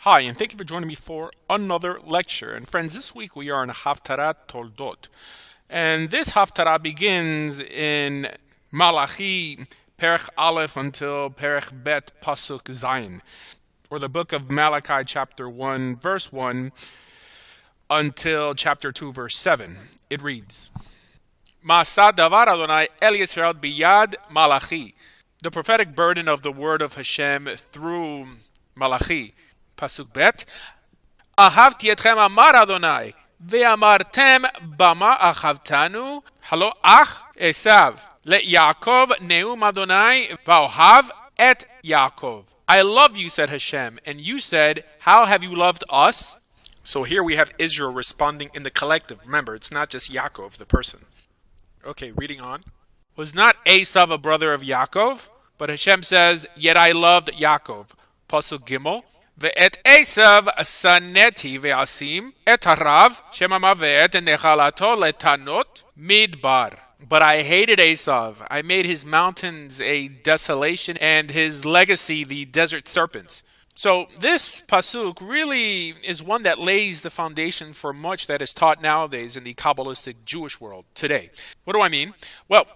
Hi, and thank you for joining me for another lecture. And friends, this week we are in Haftarah Toldot. And this Haftarah begins in Malachi, Perech Aleph until Perech Bet Pasuk Zayin, or the book of Malachi, chapter 1, verse 1, until chapter 2, verse 7. It reads, Ma'aseh davar Adonai el Yisrael biyad Malachi. The prophetic burden of the word of Hashem through Malachi. Pasuk Bet. Ahavti etchem amar Adonai, ve'amartem bama achavtanu, halo ach Esav, le'Yaakov neum Adonai, va'ohav et Yaakov. I love you, said Hashem, and you said, how have you loved us? So here we have Israel responding in the collective. Remember, it's not just Yaakov, the person. Okay, reading on. Was not Esav a brother of Yaakov? But Hashem says, yet I loved Yaakov. Pasuk Gimel. Ve'et Esav saneti ve'asim et harav shemama ve'et nechalato letanot midbar. But I hated Esav. I made his mountains a desolation and his legacy the desert serpents. So this pasuk really is one that lays the foundation for much that is taught nowadays in the Kabbalistic Jewish world today. What do I mean? Well,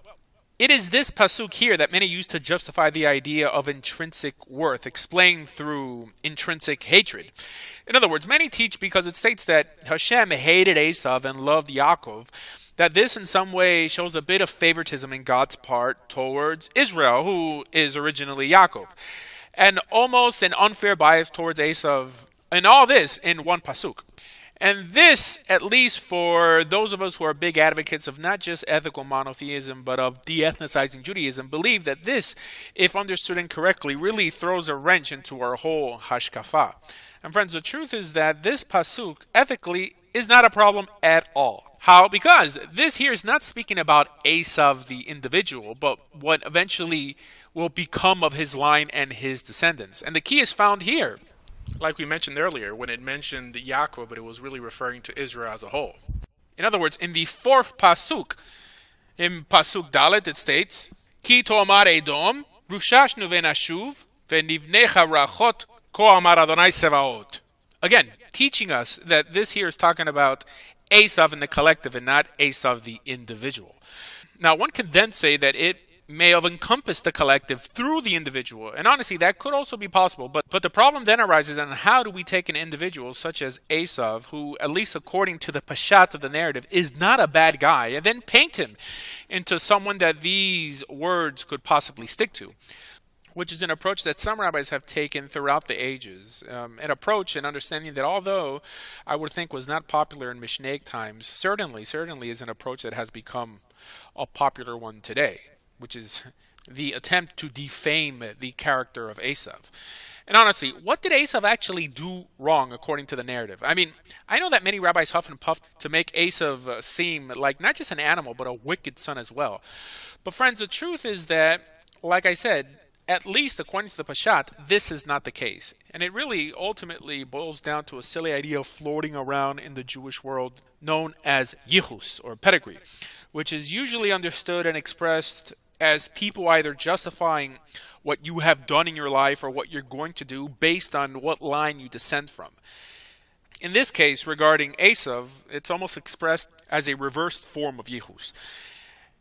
it is this pasuk here that many use to justify the idea of intrinsic worth, explained through intrinsic hatred. In other words, many teach because it states that Hashem hated Esav and loved Yaakov, that this in some way shows a bit of favoritism in God's part towards Israel, who is originally Yaakov, and almost an unfair bias towards Esav, and all this in one pasuk. And this, at least for those of us who are big advocates of not just ethical monotheism, but of de-ethnicizing Judaism, believe that this, if understood incorrectly, really throws a wrench into our whole hashkafa. And friends, the truth is that this pasuk, ethically, is not a problem at all. How? Because this here is not speaking about Esav the individual, but what eventually will become of his line and his descendants. And the key is found here. Like we mentioned earlier, when it mentioned Yaakov, but it was really referring to Israel as a whole. In other words, in the fourth pasuk, in pasuk Dalet, it states, Ki to'amar Edom, rushashnu v'nashuv, v'nivnecha rachot, ko amar Adonai Sevaot. Again, teaching us that this here is talking about Esav in the collective and not Esav the individual. Now, one can then say that it may have encompassed the collective through the individual. And honestly, that could also be possible. But the problem then arises on how do we take an individual such as Esav, who, at least according to the pashat of the narrative, is not a bad guy, and then paint him into someone that these words could possibly stick to, which is an approach that some rabbis have taken throughout the ages. An approach and understanding that, although I would think was not popular in Mishnaic times, certainly is an approach that has become a popular one today, which is the attempt to defame the character of Esav. And honestly, what did Esav actually do wrong according to the narrative? I mean, I know that many rabbis huff and puff to make Esav seem like not just an animal, but a wicked son as well. But friends, the truth is that, like I said, at least according to the Pashat, this is not the case. And it really ultimately boils down to a silly idea floating around in the Jewish world known as yichus, or pedigree, which is usually understood and expressed as people either justifying what you have done in your life or what you're going to do based on what line you descend from. In this case, regarding Esav, it's almost expressed as a reversed form of yichus.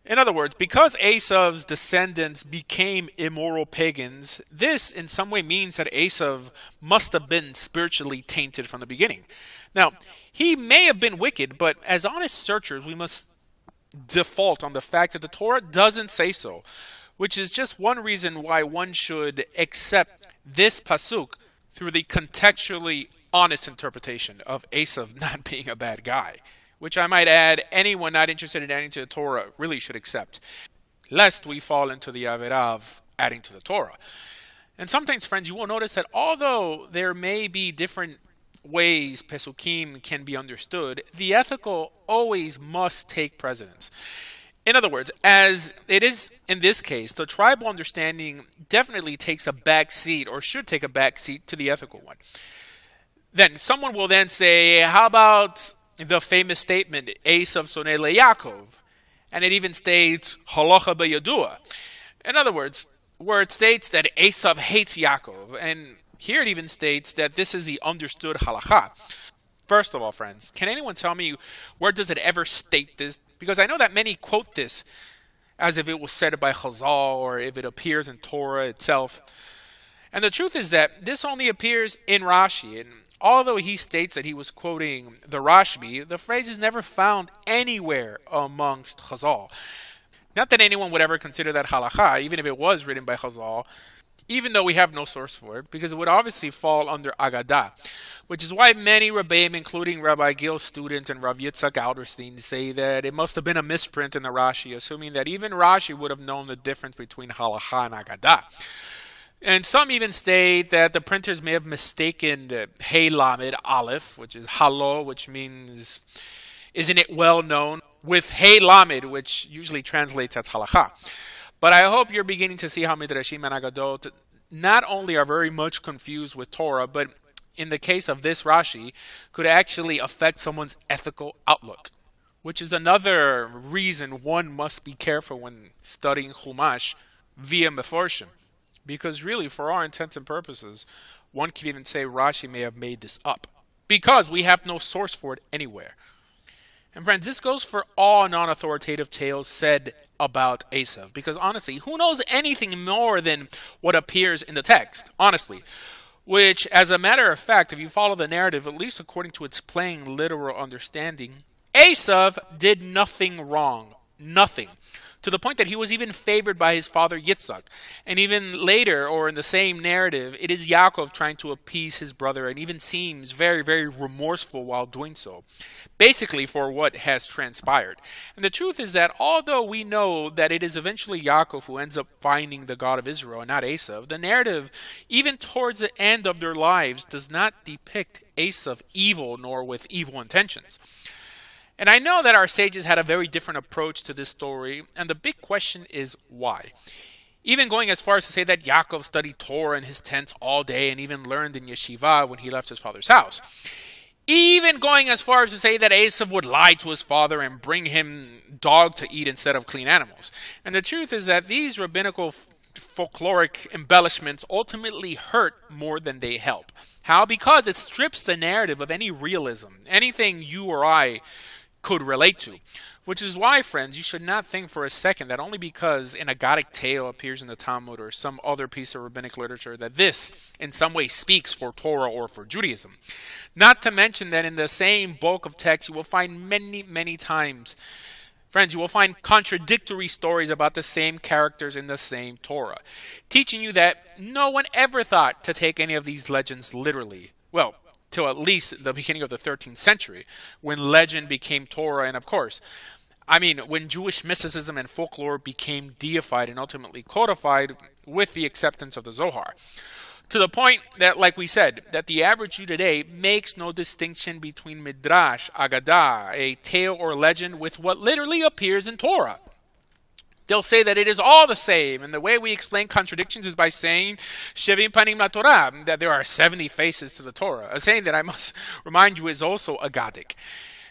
In other words, because Esav's descendants became immoral pagans, this in some way means that Esav must have been spiritually tainted from the beginning. Now, he may have been wicked, but as honest searchers, we must default on the fact that the Torah doesn't say so, which is just one reason why one should accept this pasuk through the contextually honest interpretation of Esav not being a bad guy, which I might add anyone not interested in adding to the Torah really should accept, lest we fall into the averah of adding to the Torah. And sometimes, friends, you will notice that although there may be different ways Pesukim can be understood, the ethical always must take precedence. In other words, as it is in this case, the tribal understanding definitely takes a back seat, or should take a back seat, to the ethical one. Then someone will then say, how about the famous statement, Esav soneh leYaakov? And it even states, halacha beyadua. In other words, where it states that Esav hates Yaakov, and Here it even states that this is the understood halakha. First of all, friends, can anyone tell me where does it ever state this? Because I know that many quote this as if it was said by Chazal or if it appears in Torah itself. And the truth is that this only appears in Rashi. And although he states that he was quoting the Rashbi, the phrase is never found anywhere amongst Chazal. Not that anyone would ever consider that halakha, even if it was written by Chazal, even though we have no source for it, because it would obviously fall under Agadah, which is why many Rebbeim, including Rabbi Gil's student and Rav Yitzhak Alderstein, say that it must have been a misprint in the Rashi, assuming that even Rashi would have known the difference between halakha and Agadah. And some even state that the printers may have mistaken the Hey Lamed Aleph, which is Halo, which means, isn't it well known, with Hey Lamed, which usually translates as halakha. But I hope you're beginning to see how Midrashim and Agadot not only are very much confused with Torah, but in the case of this Rashi, could actually affect someone's ethical outlook, which is another reason one must be careful when studying Chumash via Meforshim. Because really, for our intents and purposes, one can even say Rashi may have made this up, because we have no source for it anywhere. And friends, this goes for all non-authoritative tales said about Esav. Because honestly, who knows anything more than what appears in the text? Honestly. Which, as a matter of fact, if you follow the narrative, at least according to its plain literal understanding, Esav did nothing wrong. Nothing. To the point that he was even favored by his father Yitzhak. And even later, or in the same narrative, it is Yaakov trying to appease his brother and even seems very, very remorseful while doing so. Basically for what has transpired. And the truth is that although we know that it is eventually Yaakov who ends up finding the God of Israel and not Esav, the narrative, even towards the end of their lives, does not depict Esav evil nor with evil intentions. And I know that our sages had a very different approach to this story, and the big question is why. Even going as far as to say that Yaakov studied Torah in his tent all day and even learned in yeshiva when he left his father's house. Even going as far as to say that Esav would lie to his father and bring him dog to eat instead of clean animals. And the truth is that these rabbinical folkloric embellishments ultimately hurt more than they help. How? Because it strips the narrative of any realism, anything you or I could relate to. Which is why, friends, you should not think for a second that only because an Aggadic tale appears in the Talmud or some other piece of rabbinic literature that this in some way speaks for Torah or for Judaism. Not to mention that in the same bulk of text you will find many, many times, friends, you will find contradictory stories about the same characters in the same Torah, teaching you that no one ever thought to take any of these legends literally. Well, till at least the beginning of the 13th century, when legend became Torah, and of course, when Jewish mysticism and folklore became deified and ultimately codified with the acceptance of the Zohar. To the point that, like we said, that the average Jew today makes no distinction between Midrash, Agadah, a tale or legend, with what literally appears in Torah. They'll say that it is all the same, and the way we explain contradictions is by saying Shevim Panim LaTorah, that there are 70 faces to the Torah, a saying that I must remind you is also Aggadic.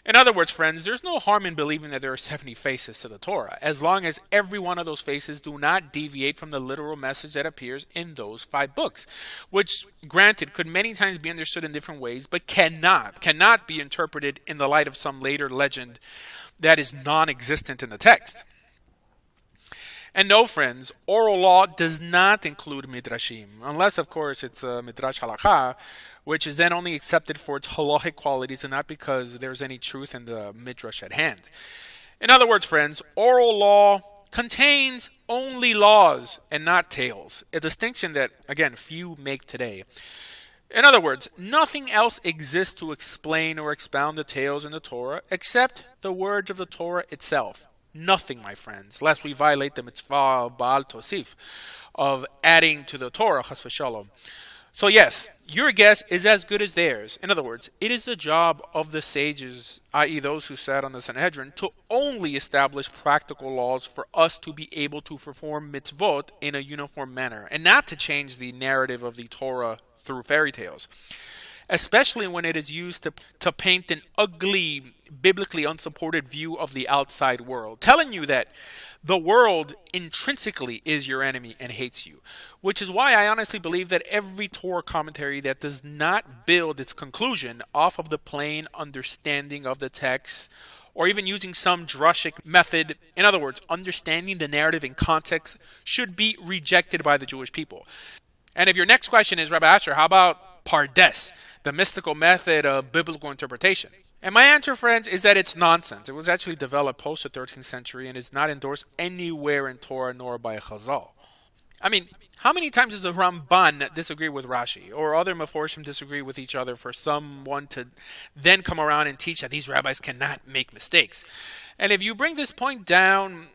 In other words, friends, there's no harm in believing that there are 70 faces to the Torah, as long as every one of those faces do not deviate from the literal message that appears in those 5 books, which, granted, could many times be understood in different ways, but cannot be interpreted in the light of some later legend that is non-existent in the text. And no, friends, oral law does not include midrashim, unless, of course, it's a midrash halakha, which is then only accepted for its halachic qualities and not because there's any truth in the midrash at hand. In other words, friends, oral law contains only laws and not tales, a distinction that, again, few make today. In other words, nothing else exists to explain or expound the tales in the Torah except the words of the Torah itself. Nothing, my friends, lest we violate the mitzvah Baal Tosif of adding to the Torah, chas v'shalom. So yes, your guess is as good as theirs. In other words, it is the job of the sages, i.e. those who sat on the Sanhedrin, to only establish practical laws for us to be able to perform mitzvot in a uniform manner, and not to change the narrative of the Torah through fairy tales. Especially when it is used to paint an ugly, biblically unsupported view of the outside world, telling you that The world intrinsically is your enemy and hates you, which is why I honestly believe that every Torah commentary that does not build its conclusion off of the plain understanding of the text, or even using some drashic method, in other words, understanding the narrative in context, should be rejected by the Jewish people. And if your next question is, Rabbi Asher, how about Pardes, the mystical method of biblical interpretation? And my answer, friends, is that it's nonsense. It was actually developed post the 13th century and is not endorsed anywhere in Torah nor by Chazal. I mean, how many times does the Ramban disagree with Rashi, or other Meforshim disagree with each other for someone to then come around and teach that these rabbis cannot make mistakes? And if you bring this point down,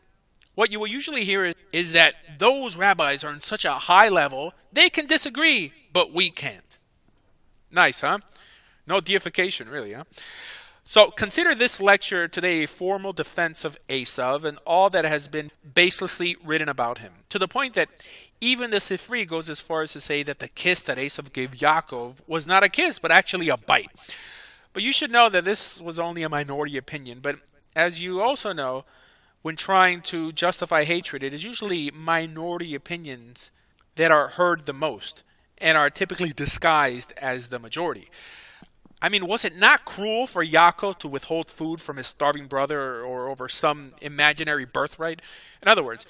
what you will usually hear is that those rabbis are in such a high level, they can disagree, but we can't. Nice, huh? No deification, really, huh? So consider this lecture today a formal defense of Esav and all that has been baselessly written about him, to the point that even the Sifri goes as far as to say that the kiss that Esav gave Yaakov was not a kiss, but actually a bite. But you should know that this was only a minority opinion. But as you also know, when trying to justify hatred, it is usually minority opinions that are heard the most and are typically disguised as the majority. I mean, was it not cruel for Yaakov to withhold food from his starving brother or over some imaginary birthright? In other words,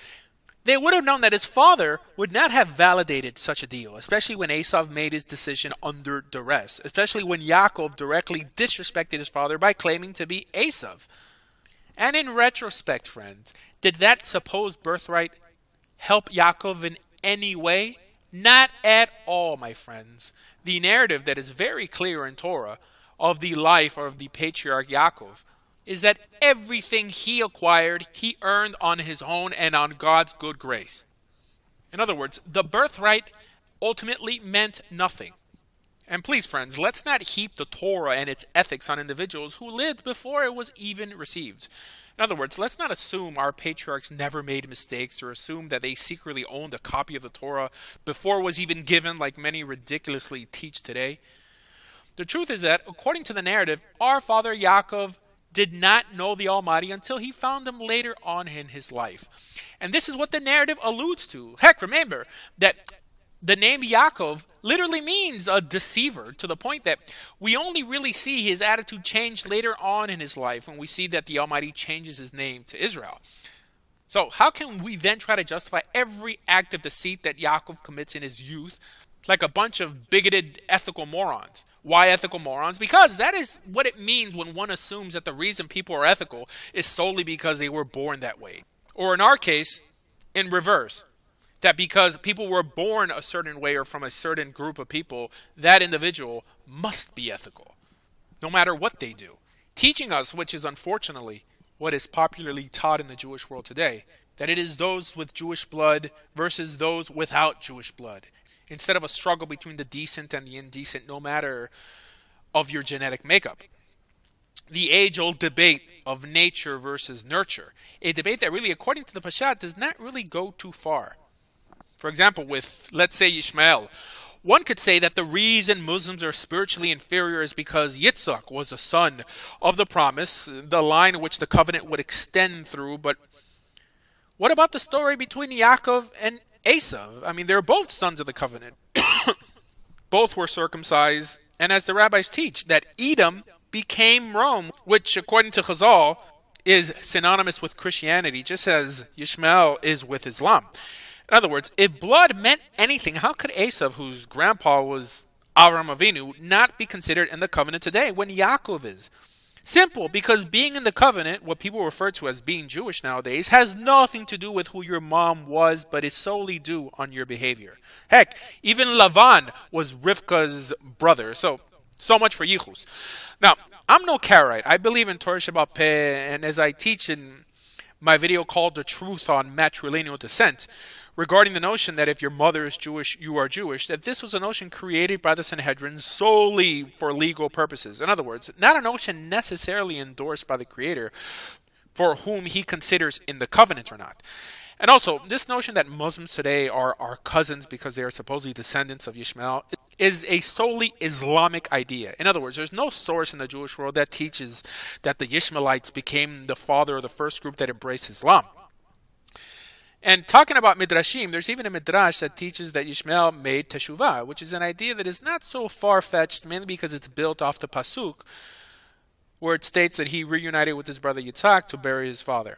they would have known that his father would not have validated such a deal, especially when Esav made his decision under duress, especially when Yaakov directly disrespected his father by claiming to be Esav. And in retrospect, friends, did that supposed birthright help Yaakov in any way? Not at all, my friends. The narrative that is very clear in Torah of the life of the patriarch Yaakov is that everything he acquired, he earned on his own and on God's good grace. In other words, the birthright ultimately meant nothing. And please, friends, let's not heap the Torah and its ethics on individuals who lived before it was even received. In other words, let's not assume our patriarchs never made mistakes or assume that they secretly owned a copy of the Torah before it was even given, like many ridiculously teach today. The truth is that, according to the narrative, our father Yaakov did not know the Almighty until he found him later on in his life. And this is what the narrative alludes to. Heck, remember that the name Yaakov literally means a deceiver, to the point that we only really see his attitude change later on in his life when we see that the Almighty changes his name to Israel. So how can we then try to justify every act of deceit that Yaakov commits in his youth like a bunch of bigoted ethical morons? Why ethical morons? Because that is what it means when one assumes that the reason people are ethical is solely because they were born that way. Or in our case, in reverse. That because people were born a certain way or from a certain group of people, that individual must be ethical, no matter what they do. Teaching us, which is unfortunately what is popularly taught in the Jewish world today, that it is those with Jewish blood versus those without Jewish blood, instead of a struggle between the decent and the indecent, no matter of your genetic makeup. The age-old debate of nature versus nurture, a debate that really, according to the Peshat, does not really go too far. For example, with, let's say, Ishmael, one could say that the reason Muslims are spiritually inferior is because Yitzhak was a son of the promise, the line which the covenant would extend through. But what about the story between Yaakov and Esav? I mean, they're both sons of the covenant. Both were circumcised. And as the rabbis teach, that Edom became Rome, which, according to Chazal, is synonymous with Christianity, just as Ishmael is with Islam. In other words, if blood meant anything, how could Esav, whose grandpa was Avraham Avinu, not be considered in the covenant today when Yaakov is? Simple, because being in the covenant, what people refer to as being Jewish nowadays, has nothing to do with who your mom was, but is solely due on your behavior. Heck, even Lavan was Rivka's brother, so much for Yichus. Now, I'm no Karaite. I believe in Torah Shabbat Peh, and as I teach in my video called The Truth on Matrilineal Descent, regarding the notion that if your mother is Jewish, you are Jewish, that this was a notion created by the Sanhedrin solely for legal purposes. In other words, not a notion necessarily endorsed by the Creator for whom he considers in the covenant or not. And also, this notion that Muslims today are our cousins because they are supposedly descendants of Ishmael is a solely Islamic idea. In other words, there's no source in the Jewish world that teaches that the Ishmaelites became the father of the first group that embraced Islam. And talking about midrashim, there's even a midrash that teaches that Yishmael made teshuvah, which is an idea that is not so far-fetched, mainly because it's built off the pasuk, where it states that he reunited with his brother Yitzhak to bury his father.